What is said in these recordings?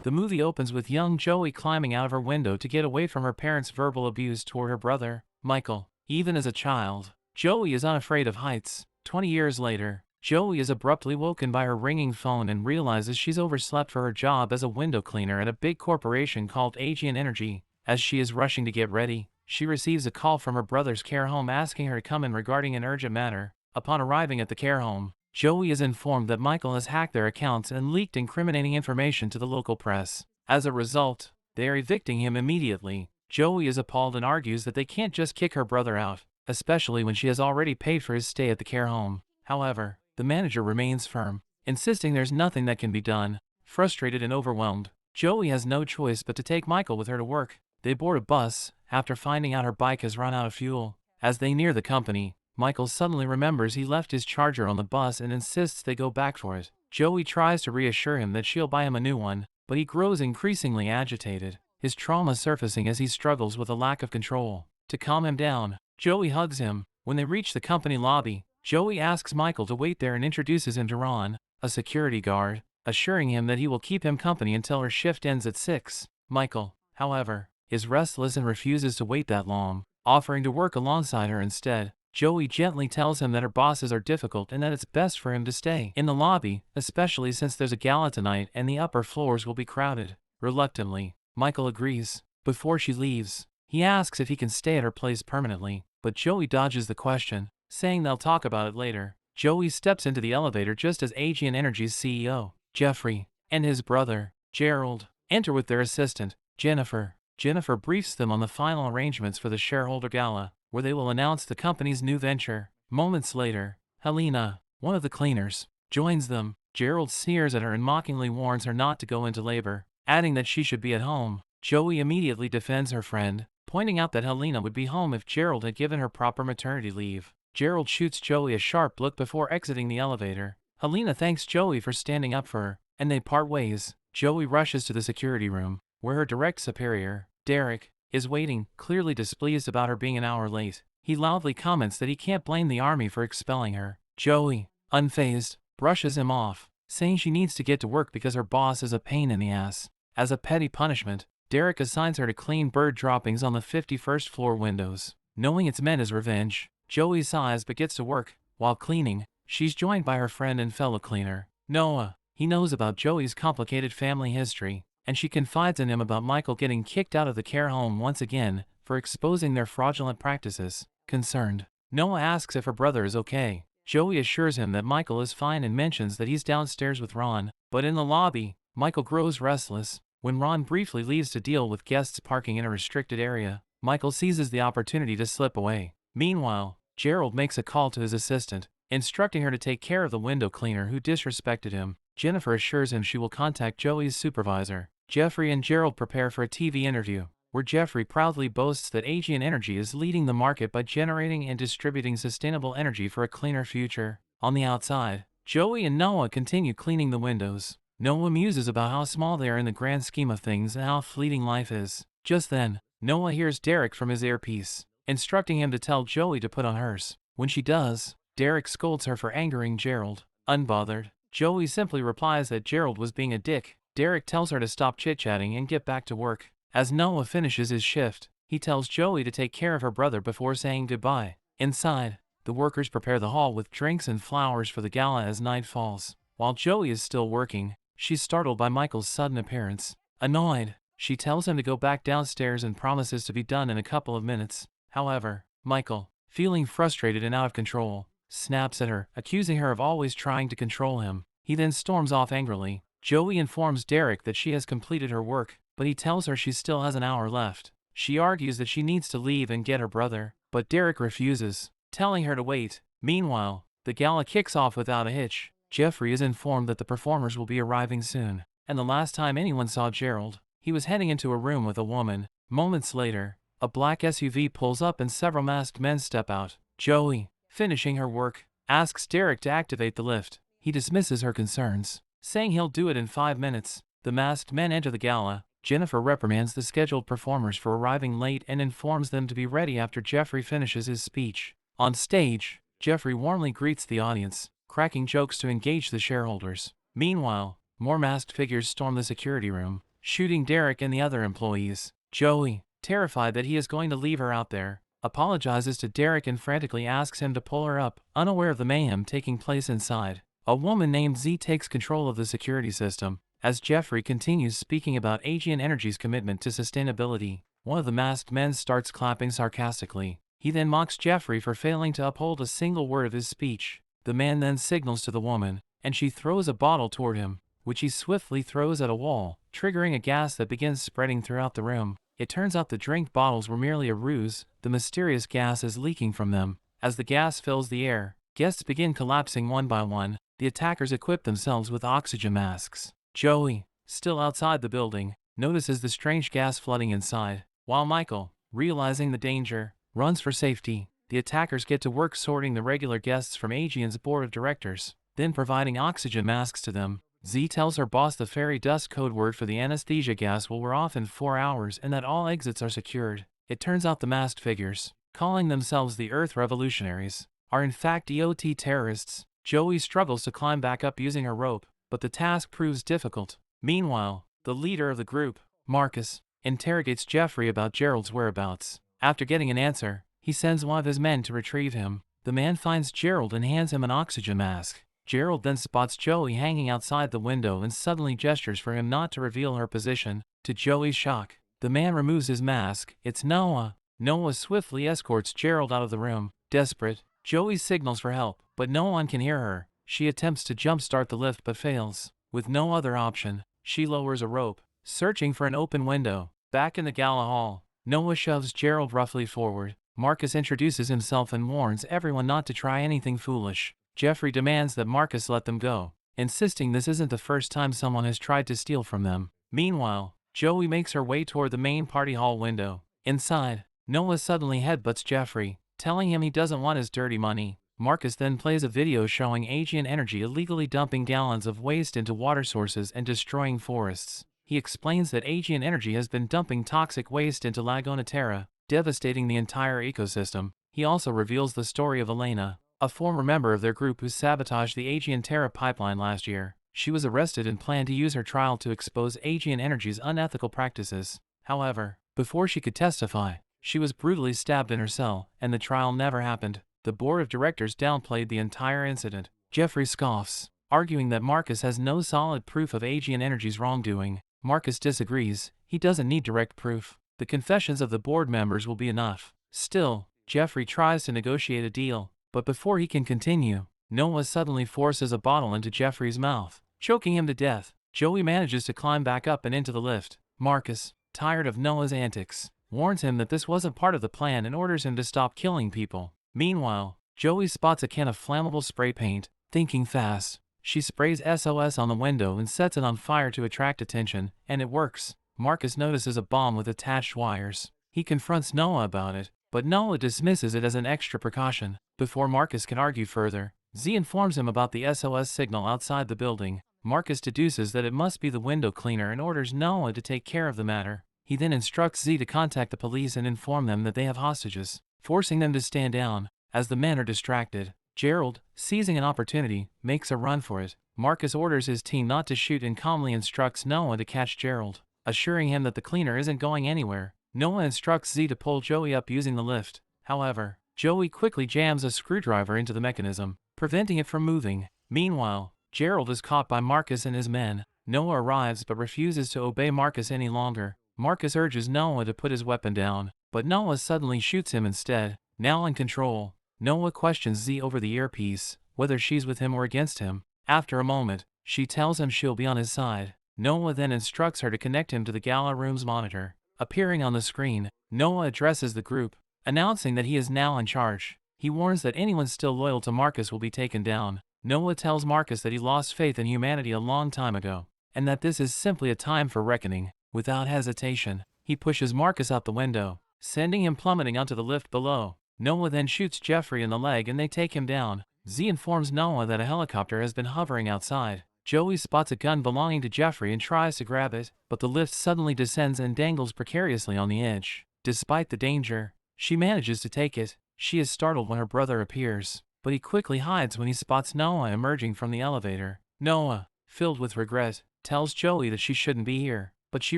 The movie opens with young Joey climbing out of her window to get away from her parents' verbal abuse toward her brother, Michael. Even as a child, Joey is unafraid of heights. 20 years later, Joey is abruptly woken by her ringing phone and realizes she's overslept for her job as a window cleaner at a big corporation called Aegean Energy. As she is rushing to get ready, she receives a call from her brother's care home asking her to come in regarding an urgent matter. Upon arriving at the care home, Joey is informed that Michael has hacked their accounts and leaked incriminating information to the local press. As a result, they are evicting him immediately. Joey is appalled and argues that they can't just kick her brother out, especially when she has already paid for his stay at the care home. However, the manager remains firm, insisting there's nothing that can be done. Frustrated and overwhelmed, Joey has no choice but to take Michael with her to work. They board a bus, after finding out her bike has run out of fuel. As they near the company, Michael suddenly remembers he left his charger on the bus and insists they go back for it. Joey tries to reassure him that she'll buy him a new one, but he grows increasingly agitated, his trauma surfacing as he struggles with a lack of control. To calm him down, Joey hugs him. When they reach the company lobby, Joey asks Michael to wait there and introduces him to Ron, a security guard, assuring him that he will keep him company until her shift ends at 6. Michael, however, is restless and refuses to wait that long, offering to work alongside her instead. Joey gently tells him that her bosses are difficult and that it's best for him to stay in the lobby, especially since there's a gala tonight and the upper floors will be crowded. Reluctantly, Michael agrees. Before she leaves, he asks if he can stay at her place permanently, but Joey dodges the question, saying they'll talk about it later. Joey steps into the elevator just as Aegean Energy's CEO, Jeffrey, and his brother, Gerald, enter with their assistant, Jennifer. Jennifer briefs them on the final arrangements for the shareholder gala, where they will announce the company's new venture. Moments later, Helena, one of the cleaners, joins them. Gerald sneers at her and mockingly warns her not to go into labor, adding that she should be at home. Joey immediately defends her friend, pointing out that Helena would be home if Gerald had given her proper maternity leave. Gerald shoots Joey a sharp look before exiting the elevator. Helena thanks Joey for standing up for her, and they part ways. Joey rushes to the security room, where her direct superior, Derek, is waiting, clearly displeased about her being an hour late. He loudly comments that he can't blame the army for expelling her. Joey, unfazed, brushes him off, saying she needs to get to work because her boss is a pain in the ass. As a petty punishment, Derek assigns her to clean bird droppings on the 51st floor windows. Knowing it's meant as revenge, Joey sighs but gets to work. While cleaning, she's joined by her friend and fellow cleaner, Noah. He knows about Joey's complicated family history, and she confides in him about Michael getting kicked out of the care home once again for exposing their fraudulent practices. Concerned, Noah asks if her brother is okay. Joey assures him that Michael is fine and mentions that he's downstairs with Ron, but in the lobby, Michael grows restless. When Ron briefly leaves to deal with guests parking in a restricted area, Michael seizes the opportunity to slip away. Meanwhile, Gerald makes a call to his assistant, instructing her to take care of the window cleaner who disrespected him. Jennifer assures him she will contact Joey's supervisor. Jeffrey and Gerald prepare for a TV interview, where Jeffrey proudly boasts that Aegean Energy is leading the market by generating and distributing sustainable energy for a cleaner future. On the outside, Joey and Noah continue cleaning the windows. Noah muses about how small they are in the grand scheme of things and how fleeting life is. Just then, Noah hears Derek from his earpiece, instructing him to tell Joey to put on hers. When she does, Derek scolds her for angering Gerald. Unbothered, Joey simply replies that Gerald was being a dick. Derek tells her to stop chit-chatting and get back to work. As Noah finishes his shift, he tells Joey to take care of her brother before saying goodbye. Inside, the workers prepare the hall with drinks and flowers for the gala as night falls. While Joey is still working, she's startled by Michael's sudden appearance. Annoyed, she tells him to go back downstairs and promises to be done in a couple of minutes. However, Michael, feeling frustrated and out of control, snaps at her, accusing her of always trying to control him. He then storms off angrily. Joey informs Derek that she has completed her work, but he tells her she still has an hour left. She argues that she needs to leave and get her brother, but Derek refuses, telling her to wait. Meanwhile, the gala kicks off without a hitch. Jeffrey is informed that the performers will be arriving soon, and the last time anyone saw Gerald, he was heading into a room with a woman. Moments later, a black SUV pulls up and several masked men step out. Joey, finishing her work, asks Derek to activate the lift. He dismisses her concerns, saying he'll do it in 5 minutes. The masked men enter the gala. Jennifer reprimands the scheduled performers for arriving late and informs them to be ready after Jeffrey finishes his speech. On stage, Jeffrey warmly greets the audience, cracking jokes to engage the shareholders. Meanwhile, more masked figures storm the security room. shooting Derek and the other employees. Joey, terrified that he is going to leave her out there, apologizes to Derek and frantically asks him to pull her up, unaware of the mayhem taking place inside. A woman named Z takes control of the security system. As Jeffrey continues speaking about Aegean Energy's commitment to sustainability, one of the masked men starts clapping sarcastically. He then mocks Jeffrey for failing to uphold a single word of his speech. The man then signals to the woman, and she throws a bottle toward him, which he swiftly throws at a wall, triggering a gas that begins spreading throughout the room. It turns out the drink bottles were merely a ruse. The mysterious gas is leaking from them. As the gas fills the air, guests begin collapsing one by one. The attackers equip themselves with oxygen masks. Joey, still outside the building, notices the strange gas flooding inside, while Michael, realizing the danger, runs for safety. The attackers get to work sorting the regular guests from Aegean's board of directors, then providing oxygen masks to them. Z tells her boss the fairy dust code word for the anesthesia gas will wear off in 4 hours and that all exits are secured. It turns out the masked figures, calling themselves the Earth Revolutionaries, are in fact EOT terrorists. Joey struggles to climb back up using her rope, but the task proves difficult. Meanwhile, the leader of the group, Marcus, interrogates Jeffrey about Gerald's whereabouts. After getting an answer, he sends one of his men to retrieve him. The man finds Gerald and hands him an oxygen mask. Gerald then spots Joey hanging outside the window and suddenly gestures for him not to reveal her position. To Joey's shock, the man removes his mask. It's Noah. Noah swiftly escorts Gerald out of the room. Desperate, Joey signals for help, but no one can hear her. She attempts to jumpstart the lift but fails. With no other option, she lowers a rope, searching for an open window. Back in the gala hall, Noah shoves Gerald roughly forward. Marcus introduces himself and warns everyone not to try anything foolish. Jeffrey demands that Marcus let them go, insisting this isn't the first time someone has tried to steal from them. Meanwhile, Joey makes her way toward the main party hall window. Inside, Noah suddenly headbutts Jeffrey, telling him he doesn't want his dirty money. Marcus then plays a video showing Aegean Energy illegally dumping gallons of waste into water sources and destroying forests. He explains that Aegean Energy has been dumping toxic waste into Laguna Terra, devastating the entire ecosystem. He also reveals the story of Elena, a former member of their group who sabotaged the Aegean Terra pipeline last year. She was arrested and planned to use her trial to expose Aegean Energy's unethical practices. However, before she could testify, she was brutally stabbed in her cell, and the trial never happened. The board of directors downplayed the entire incident. Jeffrey scoffs, arguing that Marcus has no solid proof of Aegean Energy's wrongdoing. Marcus disagrees. He doesn't need direct proof. The confessions of the board members will be enough. Still, Jeffrey tries to negotiate a deal, but before he can continue, Noah suddenly forces a bottle into Jeffrey's mouth, choking him to death. Joey manages to climb back up and into the lift. Marcus, tired of Noah's antics, warns him that this wasn't part of the plan and orders him to stop killing people. Meanwhile, Joey spots a can of flammable spray paint. Thinking fast, she sprays SOS on the window and sets it on fire to attract attention, and it works. Marcus notices a bomb with attached wires. He confronts Noah about it, but Noah dismisses it as an extra precaution. Before Marcus can argue further, Z informs him about the SOS signal outside the building. Marcus deduces that it must be the window cleaner and orders Noah to take care of the matter. He then instructs Z to contact the police and inform them that they have hostages, forcing them to stand down. As the men are distracted, Gerald, seizing an opportunity, makes a run for it. Marcus orders his team not to shoot and calmly instructs Noah to catch Gerald, assuring him that the cleaner isn't going anywhere. Noah instructs Z to pull Joey up using the lift. However, Joey quickly jams a screwdriver into the mechanism, preventing it from moving. Meanwhile, Gerald is caught by Marcus and his men. Noah arrives but refuses to obey Marcus any longer. Marcus urges Noah to put his weapon down, but Noah suddenly shoots him instead. Now in control, Noah questions Z over the earpiece, whether she's with him or against him. After a moment, she tells him she'll be on his side. Noah then instructs her to connect him to the gala room's monitor. Appearing on the screen, Noah addresses the group, announcing that he is now in charge. He warns that anyone still loyal to Marcus will be taken down. Noah tells Marcus that he lost faith in humanity a long time ago, and that this is simply a time for reckoning. Without hesitation, he pushes Marcus out the window, sending him plummeting onto the lift below. Noah then shoots Jeffrey in the leg and they take him down. Z informs Noah that a helicopter has been hovering outside. Joey spots a gun belonging to Jeffrey and tries to grab it, but the lift suddenly descends and dangles precariously on the edge. Despite the danger, she manages to take it. She is startled when her brother appears, but he quickly hides when he spots Noah emerging from the elevator. Noah, filled with regret, tells Joey that she shouldn't be here. but she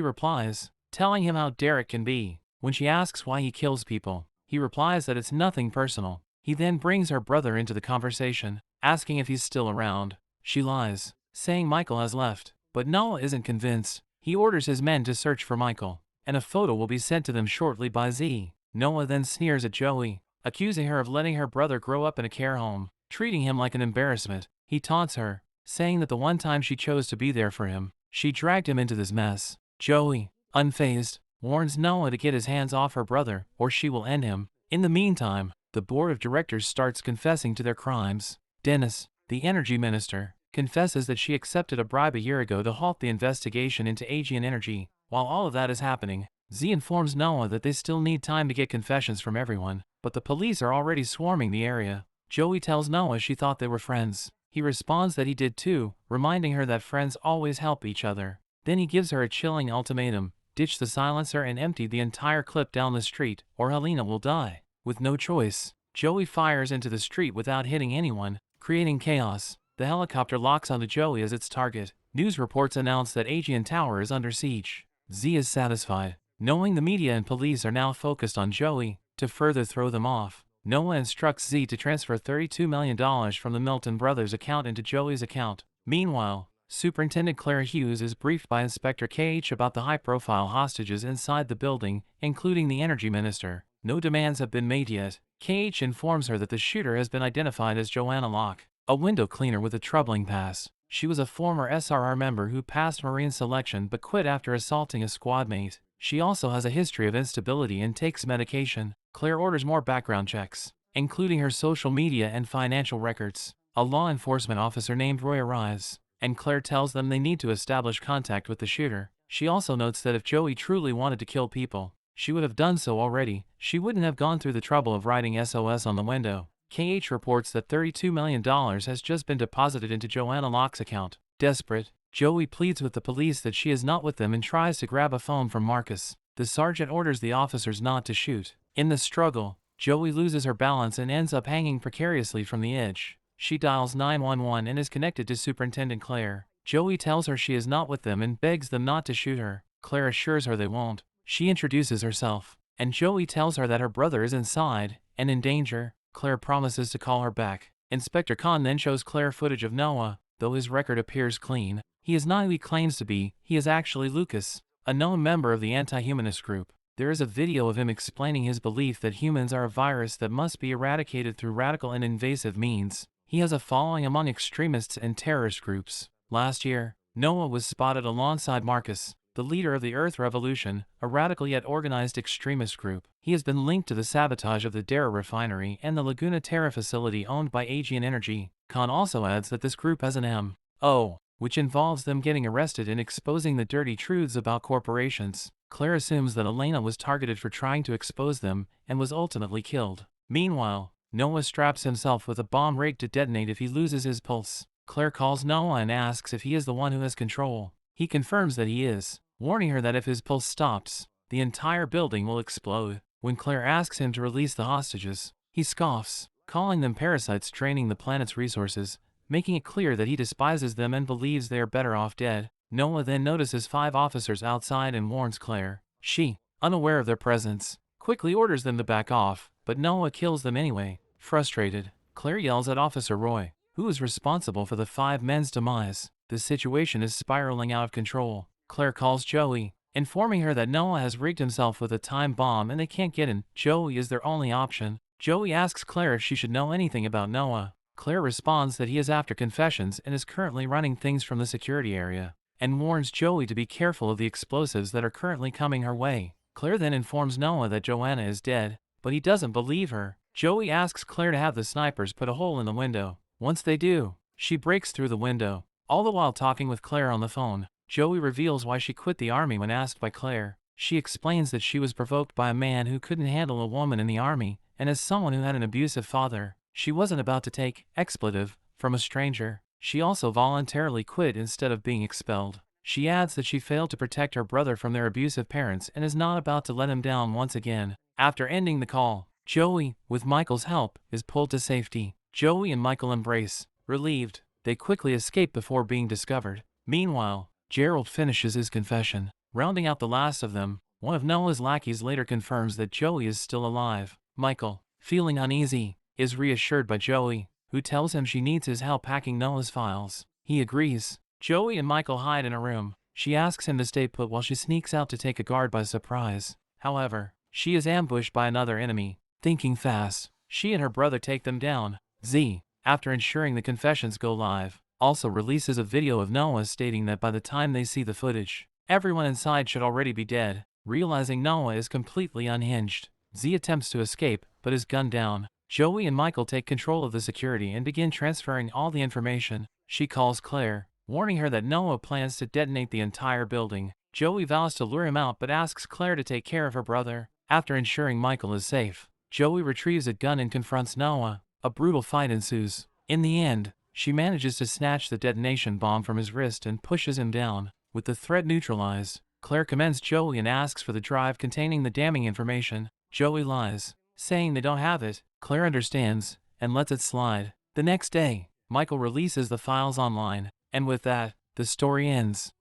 replies, telling him how Derek can be. When she asks why he kills people, he replies that it's nothing personal. He then brings her brother into the conversation, asking if he's still around. She lies, saying Michael has left, but Noah isn't convinced. He orders his men to search for Michael, and a photo will be sent to them shortly by Z. Noah then sneers at Joey, accusing her of letting her brother grow up in a care home, treating him like an embarrassment. He taunts her, saying that the one time she chose to be there for him, she dragged him into this mess. Joey, unfazed, warns Noah to get his hands off her brother or she will end him. In the meantime, the board of directors starts confessing to their crimes. Dennis, the energy minister, confesses that she accepted a bribe a year ago to halt the investigation into Aegean Energy. While all of that is happening, Z informs Noah that they still need time to get confessions from everyone, but the police are already swarming the area. Joey tells Noah she thought they were friends. He responds that he did too, reminding her that friends always help each other. Then he gives her a chilling ultimatum: ditch the silencer and empty the entire clip down the street, or Helena will die. With no choice, Joey fires into the street without hitting anyone, creating chaos. The helicopter locks onto Joey as its target. News reports announce that Aegean Tower is under siege. Z is satisfied, knowing the media and police are now focused on Joey. To further throw them off, Noah instructs Z to transfer $32 million from the Milton brothers' account into Joey's account. Meanwhile, Superintendent Claire Hughes is briefed by Inspector KH about the high-profile hostages inside the building, including the energy minister. No demands have been made yet. KH informs her that the shooter has been identified as Joanna Locke, a window cleaner with a troubling past. She was a former SRR member who passed Marine selection but quit after assaulting a squad mate. She also has a history of instability and takes medication. Claire orders more background checks, including her social media and financial records. A law enforcement officer named Roy arrives, and Claire tells them they need to establish contact with the shooter. She also notes that if Joey truly wanted to kill people, she would have done so already. She wouldn't have gone through the trouble of writing SOS on the window. KH reports that $32 million has just been deposited into Joanna Locke's account. Desperate, Joey pleads with the police that she is not with them and tries to grab a phone from Marcus. The sergeant orders the officers not to shoot. In the struggle, Joey loses her balance and ends up hanging precariously from the edge. She dials 911 and is connected to Superintendent Claire. Joey tells her she is not with them and begs them not to shoot her. Claire assures her they won't. She introduces herself, and Joey tells her that her brother is inside and in danger. Claire promises to call her back. Inspector Khan then shows Claire footage of Noah. Though his record appears clean, he is not who he claims to be. He is actually Lucas, a known member of the anti-humanist group. There is a video of him explaining his belief that humans are a virus that must be eradicated through radical and invasive means. He has a following among extremists and terrorist groups. Last year, Noah was spotted alongside Marcus, the leader of the Earth Revolution, a radical yet organized extremist group. He has been linked to the sabotage of the Darrow refinery and the Laguna Terra facility owned by Aegean Energy. Khan also adds that this group has an M.O., which involves them getting arrested and exposing the dirty truths about corporations. Claire assumes that Elena was targeted for trying to expose them and was ultimately killed. Meanwhile, Noah straps himself with a bomb rigged to detonate if he loses his pulse. Claire calls Noah and asks if he is the one who has control. He confirms that he is, warning her that if his pulse stops, the entire building will explode. When Claire asks him to release the hostages, he scoffs, calling them parasites draining the planet's resources, making it clear that he despises them and believes they are better off dead. Noah then notices 5 officers outside and warns Claire. She, unaware of their presence, quickly orders them to back off, but Noah kills them anyway. Frustrated, Claire yells at Officer Roy, who is responsible for the 5 men's demise. The situation is spiraling out of control. Claire calls Joey, informing her that Noah has rigged himself with a time bomb and they can't get in. Joey is their only option. Joey asks Claire if she should know anything about Noah. Claire responds that he is after confessions and is currently running things from the security area, and warns Joey to be careful of the explosives that are currently coming her way. Claire then informs Noah that Joanna is dead, but he doesn't believe her. Joey asks Claire to have the snipers put a hole in the window. Once they do, she breaks through the window. All the while talking with Claire on the phone, Joey reveals why she quit the army when asked by Claire. She explains that she was provoked by a man who couldn't handle a woman in the army, and as someone who had an abusive father, she wasn't about to take expletive from a stranger. She also voluntarily quit instead of being expelled. She adds that she failed to protect her brother from their abusive parents and is not about to let him down once again. After ending the call, Joey, with Michael's help, is pulled to safety. Joey and Michael embrace. Relieved, they quickly escape before being discovered. Meanwhile, Gerald finishes his confession. Rounding out the last of them, one of Noah's lackeys later confirms that Joey is still alive. Michael, feeling uneasy, is reassured by Joey, who tells him she needs his help packing Noah's files. He agrees. Joey and Michael hide in a room. She asks him to stay put while she sneaks out to take a guard by surprise. However, she is ambushed by another enemy. Thinking fast, she and her brother take them down. Z, after ensuring the confessions go live, also releases a video of Noah stating that by the time they see the footage, everyone inside should already be dead. Realizing Noah is completely unhinged, Z attempts to escape, but is gunned down. Joey and Michael take control of the security and begin transferring all the information. She calls Claire, warning her that Noah plans to detonate the entire building. Joey vows to lure him out but asks Claire to take care of her brother. After ensuring Michael is safe, Joey retrieves a gun and confronts Noah. A brutal fight ensues. In the end, she manages to snatch the detonation bomb from his wrist and pushes him down. With the threat neutralized, Claire commends Joey and asks for the drive containing the damning information. Joey lies, saying they don't have it. Claire understands, and lets it slide. The next day, Michael releases the files online, and with that, the story ends.